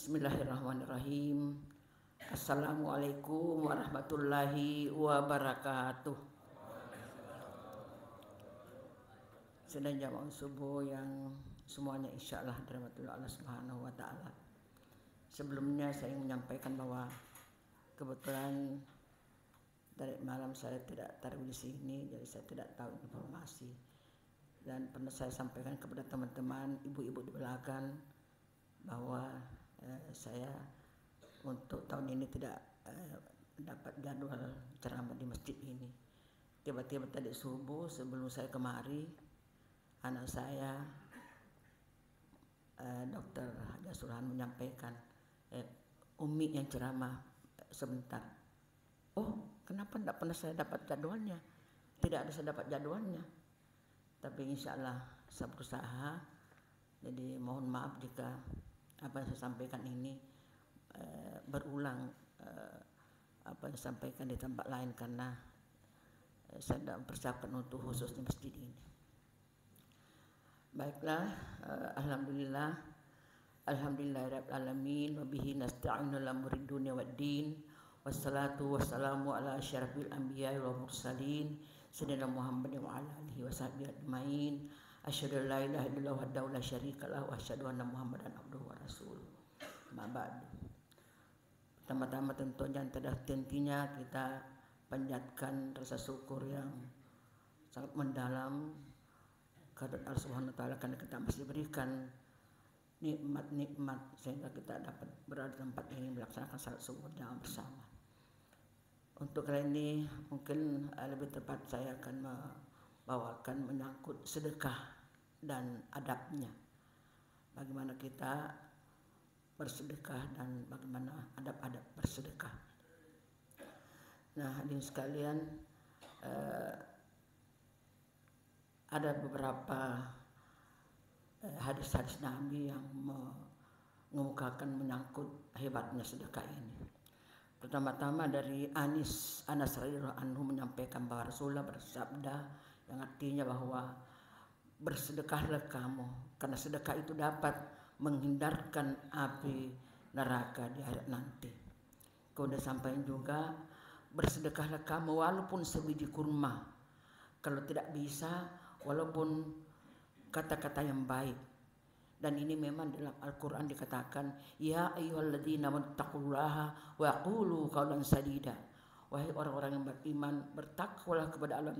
Bismillahirrahmanirrahim. Assalamualaikum warahmatullahi wabarakatuh. Sedang jamaah subuh yang semuanya insyaallah dirahmati Allah Subhanahu wa taala. Sebelumnya saya ingin menyampaikan bahwa kebetulan dari malam saya tidak taruh di sini, jadi saya tidak tahu informasi. Dan pernah saya sampaikan kepada teman-teman ibu-ibu di belakang bahwa saya untuk tahun ini tidak dapat jadwal ceramah di masjid ini. Tiba-tiba tadi subuh sebelum saya kemari, anak saya Dr. Haja Surhan menyampaikan, Umi yang ceramah sebentar. Oh, kenapa tidak pernah saya dapat jadwalnya? Tidak ada saya dapat jadwalnya. Tapi insya Allah saya berusaha. Jadi mohon maaf jika apa yang saya sampaikan ini berulang apa yang saya sampaikan di tempat lain, karena saya tidak mempersiapkan untuk khusus di masjid ini. Baiklah, alhamdulillahirabbil alamin wa bihi nasta'inu ala umuri dunya waddin wassalatu wassalamu ala asyrafil anbiya'i wal mursalin sayyidina Muhammadin wa ala alihi wa sahbihi ajmain. Asyhadu an la ilaha illallah wahdahu la syarika lahu wa asyhadu anna Muhammadan abduhu wa rasuluh. Ma ba'du. Pertama-tama tentunya kita panjatkan rasa syukur yang sangat mendalam kepada Allah Subhanahu wa taala karena kita masih diberikan nikmat-nikmat sehingga kita dapat berada di tempat ini melaksanakan salat subuh jamaah bersama. Untuk kali ini mungkin lebih tepat saya akan bawakan menyangkut sedekah dan adabnya. Bagaimana kita bersedekah dan bagaimana adab-adab bersedekah. Nah, hadirin sekalian, ada beberapa hadis-hadis Nabi yang mengemukakan menyangkut hebatnya sedekah ini. Pertama-tama dari Anas radhiyallahu anhu menyampaikan bahwa Rasulullah bersabda, yang artinya bahwa bersedekahlah kamu karena sedekah itu dapat menghindarkan api neraka di akhirat nanti. Kemudian sampaikan juga bersedekahlah kamu walaupun sebiji kurma, kalau tidak bisa walaupun kata-kata yang baik. Dan ini memang dalam Al-Quran dikatakan, ya ayyuhalladzina wattaqullaha wa qulu qawlan sadida. Wahai orang-orang yang beriman, bertakwalah kepada Allah,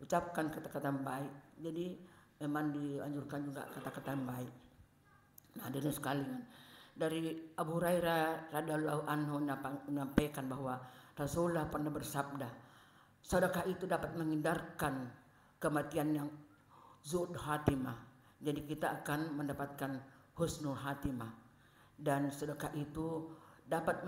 ucapkan kata-kata yang baik. Jadi memang dianjurkan juga kata-kata yang baik. Nah, hadirin sekalian, dari Abu Hurairah radhiyallahu anhu menyampaikan bahwa Rasulullah pernah bersabda, sedekah itu dapat menghindarkan kematian yang zuhud hatimah. Jadi kita akan mendapatkan husnul hatimah, dan sedekah itu dapat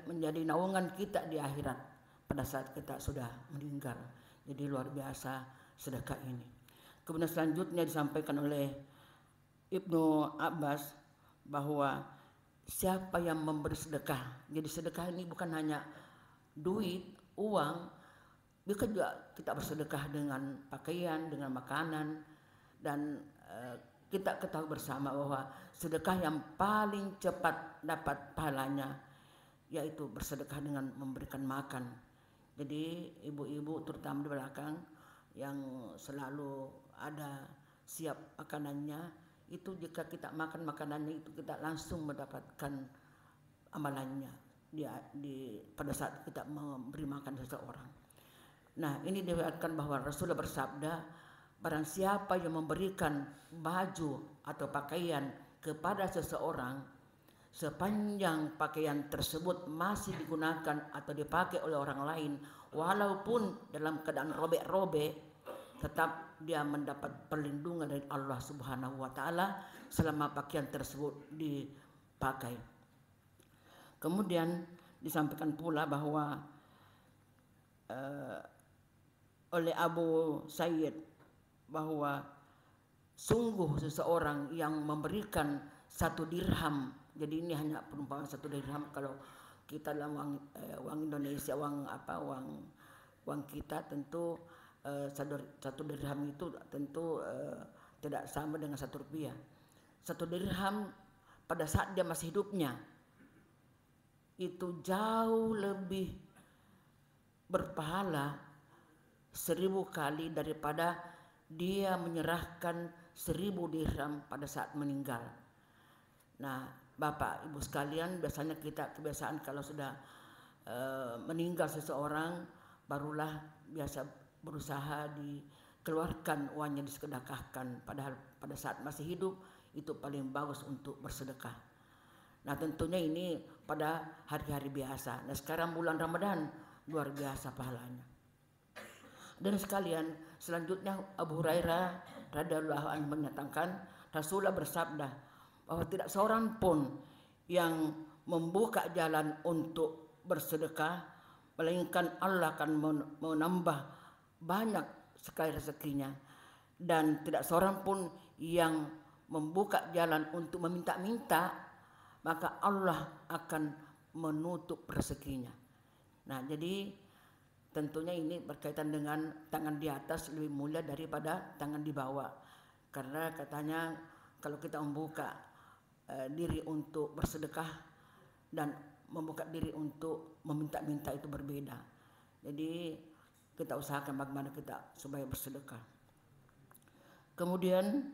menjadi naungan kita di akhirat pada saat kita sudah meninggal. Jadi luar biasa sedekah ini. Kemudian selanjutnya disampaikan oleh Ibnu Abbas bahwa siapa yang memberi sedekah, jadi sedekah ini bukan hanya duit, uang, bisa juga kita bersedekah dengan pakaian, dengan makanan. Dan kita ketahui bersama bahwa sedekah yang paling cepat dapat pahalanya yaitu bersedekah dengan memberikan makan. Jadi ibu-ibu terutama di belakang yang selalu ada siap makanannya, itu jika kita makan makanannya itu kita langsung mendapatkan amalannya pada saat kita memberi makan seseorang. Nah, ini diriwayatkan bahwa Rasulullah bersabda, barang siapa yang memberikan baju atau pakaian kepada seseorang sepanjang pakaian tersebut masih digunakan atau dipakai oleh orang lain, walaupun dalam keadaan robek-robek, tetap dia mendapat perlindungan dari Allah Subhanahu wa taala selama pakaian tersebut dipakai. Kemudian disampaikan pula bahwa oleh Abu Sayyid bahwa sungguh seseorang yang memberikan 1 dirham, jadi ini hanya perumpamaan 1 dirham. Kalau kita dalam uang Indonesia, uang kita tentu 1 dirham itu tentu tidak sama dengan 1 rupiah. 1 dirham pada saat dia masih hidupnya itu jauh lebih berpahala 1000 kali daripada dia menyerahkan 1000 dirham pada saat meninggal. Nah, Bapak Ibu sekalian, biasanya kita kebiasaan kalau sudah meninggal seseorang barulah biasa berusaha dikeluarkan uangnya, disedekahkan, padahal pada saat masih hidup itu paling bagus untuk bersedekah. Nah, tentunya ini pada hari-hari biasa. Nah, sekarang bulan Ramadan luar biasa pahalanya. Dan sekalian, selanjutnya Abu Hurairah radhiyallahu anhu menyatakan, Rasulullah bersabda bahwa tidak seorang pun yang membuka jalan untuk bersedekah melainkan Allah akan menambah banyak sekali rezekinya, dan tidak seorang pun yang membuka jalan untuk meminta-minta maka Allah akan menutup rezekinya. Nah, jadi tentunya ini berkaitan dengan tangan di atas lebih mulia daripada tangan di bawah, karena katanya kalau kita membuka diri untuk bersedekah dan membuka diri untuk meminta-minta itu berbeda. Jadi kita usahakan bagaimana kita supaya bersedekah. Kemudian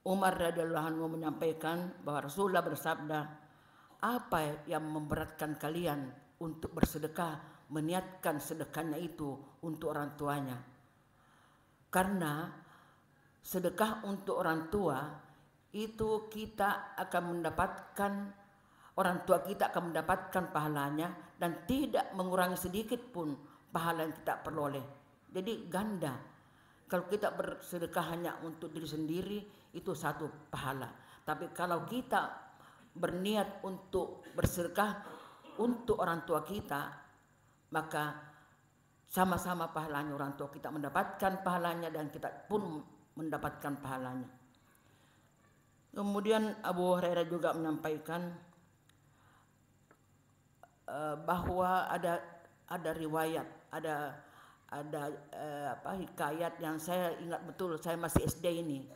Umar radhiyallahu anhu menyampaikan bahwa Rasulullah bersabda, apa yang memberatkan kalian untuk bersedekah, meniatkan sedekahnya itu untuk orang tuanya. Karena sedekah untuk orang tua itu kita akan mendapatkan, orang tua kita akan mendapatkan pahalanya dan tidak mengurangi sedikit pun pahala yang kita peroleh. Jadi ganda. Kalau kita bersedekah hanya untuk diri sendiri itu satu pahala. Tapi kalau kita berniat untuk bersedekah untuk orang tua kita, maka sama-sama pahalanya, orang tua kita mendapatkan pahalanya dan kita pun mendapatkan pahalanya. Kemudian Abu Hurairah juga menyampaikan bahwa ada riwayat, ada hikayat yang saya ingat betul, saya masih SD ini,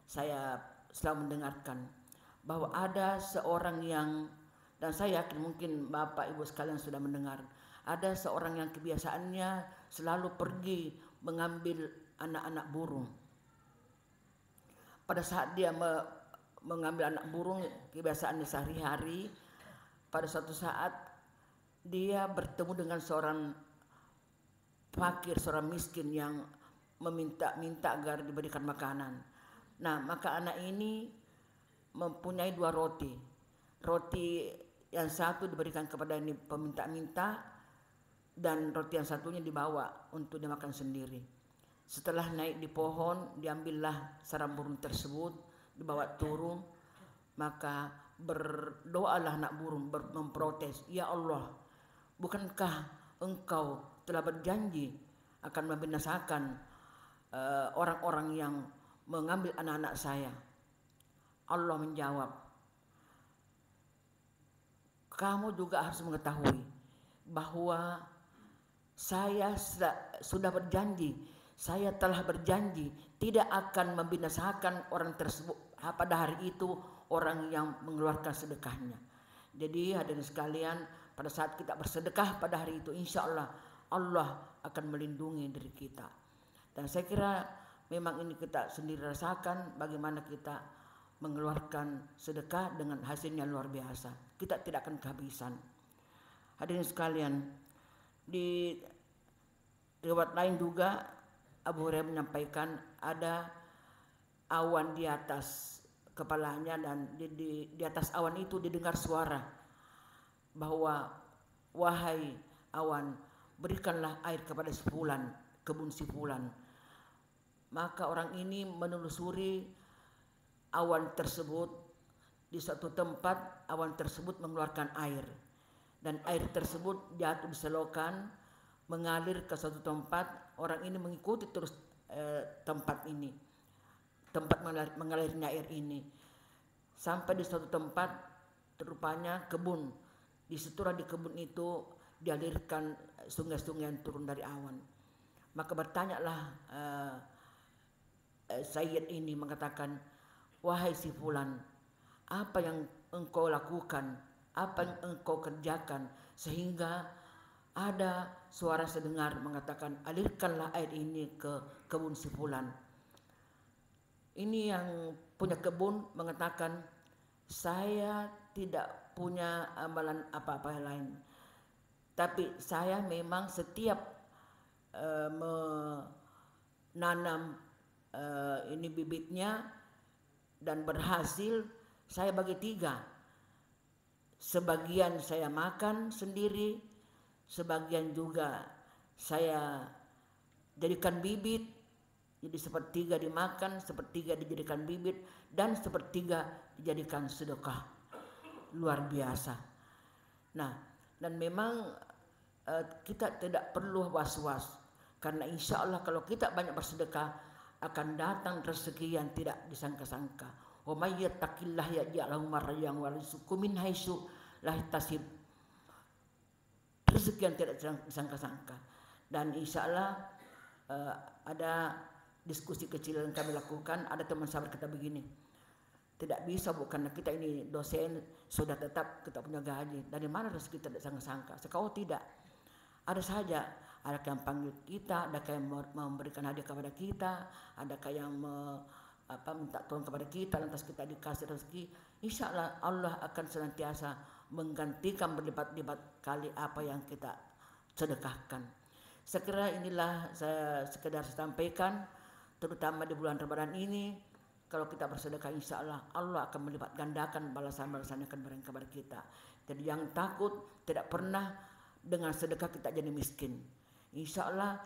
saya selalu mendengarkan bahwa ada seorang yang, dan saya yakin mungkin Bapak Ibu sekalian sudah mendengar, ada seorang yang kebiasaannya selalu pergi mengambil anak-anak burung. Pada saat dia mengambil anak burung, kebiasaannya sehari-hari, pada suatu saat dia bertemu dengan seorang fakir, seorang miskin yang meminta-minta agar diberikan makanan. Nah, maka anak ini mempunyai 2 roti. Roti yang satu diberikan kepada ini peminta-minta dan roti yang satunya dibawa untuk dimakan sendiri. Setelah naik di pohon, diambillah sarang burung tersebut, dibawa turun, maka berdoalah anak burung memprotes, "Ya Allah, bukankah engkau telah berjanji akan membinasakan orang-orang yang mengambil anak-anak saya?" Allah menjawab, "Kamu juga harus mengetahui bahwa saya sudah berjanji, saya telah berjanji tidak akan membinasakan orang tersebut pada hari itu, orang yang mengeluarkan sedekahnya." Jadi hadirin sekalian, pada saat kita bersedekah pada hari itu, insya Allah Allah akan melindungi diri kita. Dan saya kira memang ini kita sendiri rasakan bagaimana kita mengeluarkan sedekah dengan hasilnya luar biasa. Kita tidak akan kehabisan. Hadirin sekalian, di riwayat lain juga Abu Hurairah menyampaikan ada awan di atas kepalanya, dan di atas awan itu didengar suara bahwa, "Wahai awan, berikanlah air kepada si fulan, kebun si fulan." Maka orang ini menelusuri awan tersebut. Di suatu tempat awan tersebut mengeluarkan air, dan air tersebut jatuh di selokan, mengalir ke suatu tempat. Orang ini mengikuti terus tempat mengalirnya air ini, sampai di suatu tempat rupanya kebun. Disitulah di kebun itu dialirkan sungai-sungai yang turun dari awan. Maka bertanyalah Sayyid ini mengatakan, "Wahai si fulan, apa yang engkau lakukan, apa yang engkau kerjakan, sehingga ada suara sedengar mengatakan, alirkanlah air ini ke kebun si fulan. Ini yang punya kebun mengatakan, saya tidak punya amalan apa-apa yang lain, tapi saya memang setiap menanam ini bibitnya dan berhasil, saya bagi 3. Sebagian saya makan sendiri, sebagian juga saya jadikan bibit, jadi 1/3 dimakan, 1/3 dijadikan bibit, dan 1/3 dijadikan sedekah. Luar biasa. Nah, dan memang kita tidak perlu was-was, karena insya Allah kalau kita banyak bersedekah akan datang rezeki yang tidak disangka-sangka. Wa may yattaqillah yaj'al lahu makhrajan wa yarzuqhu min haitsu la yahtasib. Rezeki yang tidak disangka-sangka. Dan insya Allah ada diskusi kecil yang kami lakukan. Ada teman sahabat kita begini, tidak bisa bukan kita ini dosen sudah tetap kita punya gaji, dari mana rezeki tidak disangka-sangka. Sekarang tidak, ada saja. Ada yang panggil kita, ada yang memberikan hadiah kepada kita, ada yang minta tolong kepada kita, lantas kita dikasih rezeki. Insya Allah Allah akan senantiasa menggantikan berlipat-lipat kali apa yang kita sedekahkan. Sekira inilah saya sekedar sampaikan, terutama di bulan Ramadan ini, kalau kita bersedekah insya Allah Allah akan melipat gandakan balasan-balasan yang akan berikan kepada kita. Jadi yang takut, tidak pernah dengan sedekah kita jadi miskin. Insya Allah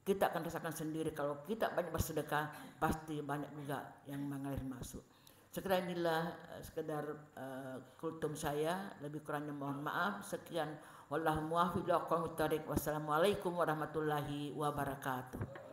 kita akan rasakan sendiri, kalau kita banyak bersedekah pasti banyak juga yang mengalir masuk. Sekira inilah sekedar kultum saya, lebih kurangnya mohon maaf. Sekian, wallahu muwaffiq. Wassalamualaikum warahmatullahi wabarakatuh.